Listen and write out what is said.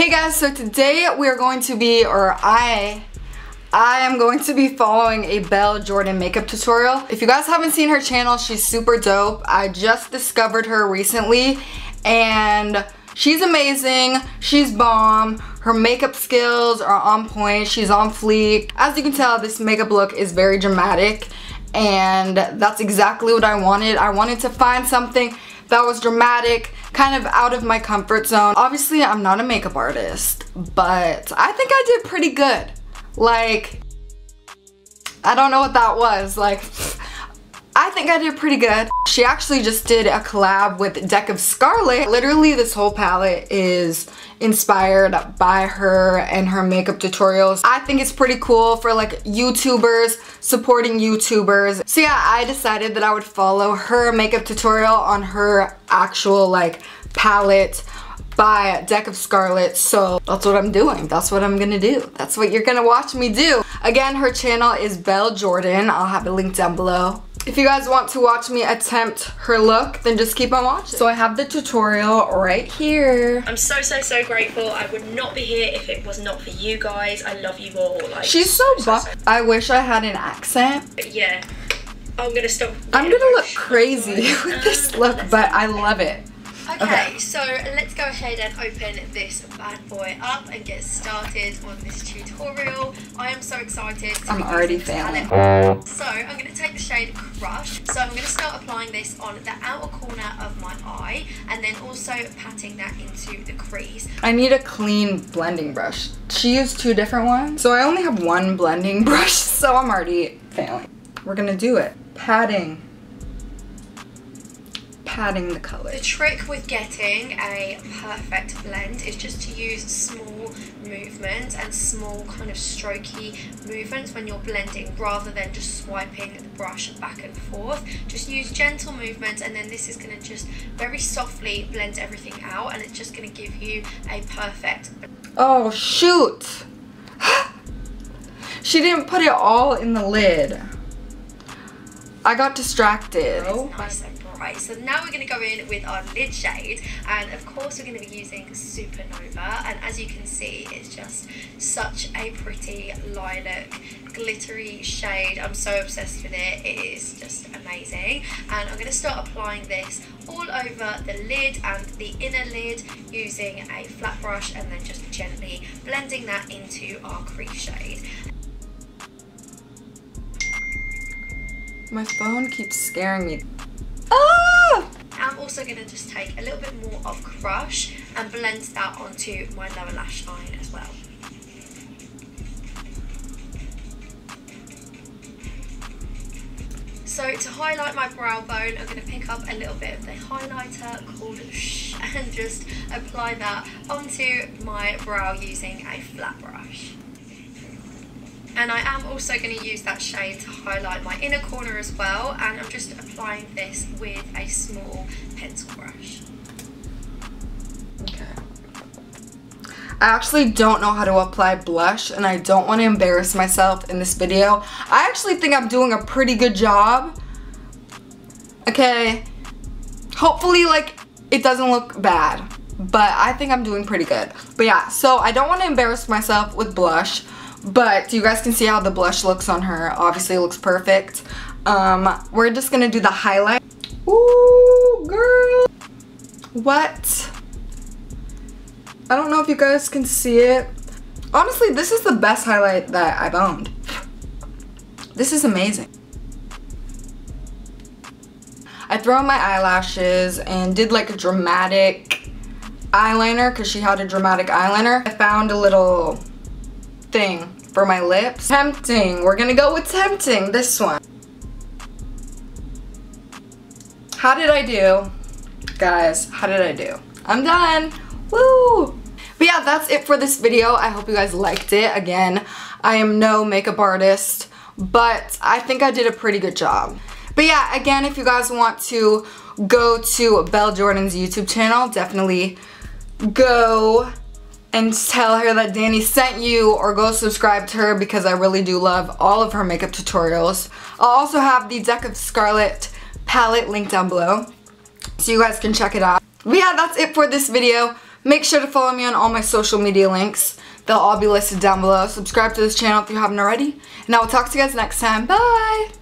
Hey guys, so today we are going to be, or I am going to be following a Belle Jorden makeup tutorial. If you guys haven't seen her channel, she's super dope. I just discovered her recently and she's amazing. She's bomb. Her makeup skills are on point. She's on fleek. As you can tell, this makeup look is very dramatic and that's exactly what I wanted. I wanted to find something that was dramatic, kind of out of my comfort zone. Obviously, I'm not a makeup artist, but I think I did pretty good. Like, I don't know what that was. Like, I think I did pretty good. She actually just did a collab with Deck Of Scarlet. Literally, this whole palette is inspired by her and her makeup tutorials. I think it's pretty cool for like YouTubers supporting YouTubers. So yeah, I decided that I would follow her makeup tutorial on her actual like palette by Deck Of Scarlet. So that's what I'm doing. That's what I'm gonna do. That's what you're gonna watch me do. Again, her channel is Belle Jorden. I'll have a link down below. If you guys want to watch me attempt her look, then just keep on watching. So I have the tutorial right here. I'm so grateful. I would not be here if it was not for you guys. I love you all. Like, she's so buff. I wish I had an accent. But yeah, I'm gonna stop. I'm gonna look crazy with this look, but I love it. Okay, so let's go ahead and open this bad boy up and get started on this tutorial. I am so excited. I'm already failing. So I'm going to take the shade Crush. So I'm going to start applying this on the outer corner of my eye and then also patting that into the crease. I need a clean blending brush. She used two different ones, so I only have one blending brush, so I'm already failing. We're going to do it. Patting the color. The trick with getting a perfect blend is just to use small movements and small kind of strokey movements when you're blending rather than just swiping the brush back and forth. Just use gentle movements and then this is going to just very softly blend everything out and it's just going to give you a perfect. Oh shoot! She didn't put it all in the lid. I got distracted. Nice and bright. So now we're going to go in with our lid shade and of course we're going to be using Supernova, and as you can see it's just such a pretty lilac glittery shade. I'm so obsessed with it. It is just amazing, and I'm going to start applying this all over the lid and the inner lid using a flat brush and then just gently blending that into our crease shade. My phone keeps scaring me. Ah! I'm also going to just take a little bit more of Crush and blend that onto my lower lash line as well. So to highlight my brow bone, I'm going to pick up a little bit of the highlighter called Shh and just apply that onto my brow using a flat brush. And I am also going to use that shade to highlight my inner corner as well, and I'm just applying this with a small pencil brush. Okay. I actually don't know how to apply blush and I don't want to embarrass myself in this video. I actually think I'm doing a pretty good job. Okay. Hopefully like it doesn't look bad, but I think I'm doing pretty good. But yeah, so I don't want to embarrass myself with blush. But you guys can see how the blush looks on her. Obviously it looks perfect. We're just gonna do the highlight. Ooh, girl. What? I don't know if you guys can see it. Honestly, this is the best highlight that I've owned. This is amazing. I threw on my eyelashes and did like a dramatic eyeliner because she had a dramatic eyeliner. I found a little thing for my lips. Tempting. We're gonna go with Tempting, this one. How did I do? Guys, how did I do? I'm done. Woo! But yeah, that's it for this video. I hope you guys liked it. Again, I am no makeup artist, but I think I did a pretty good job. But yeah, again, if you guys want to go to Belle Jorden's YouTube channel, definitely go and tell her that Dani sent you, or go subscribe to her because I really do love all of her makeup tutorials. I'll also have the Deck Of Scarlet palette linked down below so you guys can check it out. But yeah, that's it for this video. Make sure to follow me on all my social media links. They'll all be listed down below. Subscribe to this channel if you haven't already. And I will talk to you guys next time. Bye!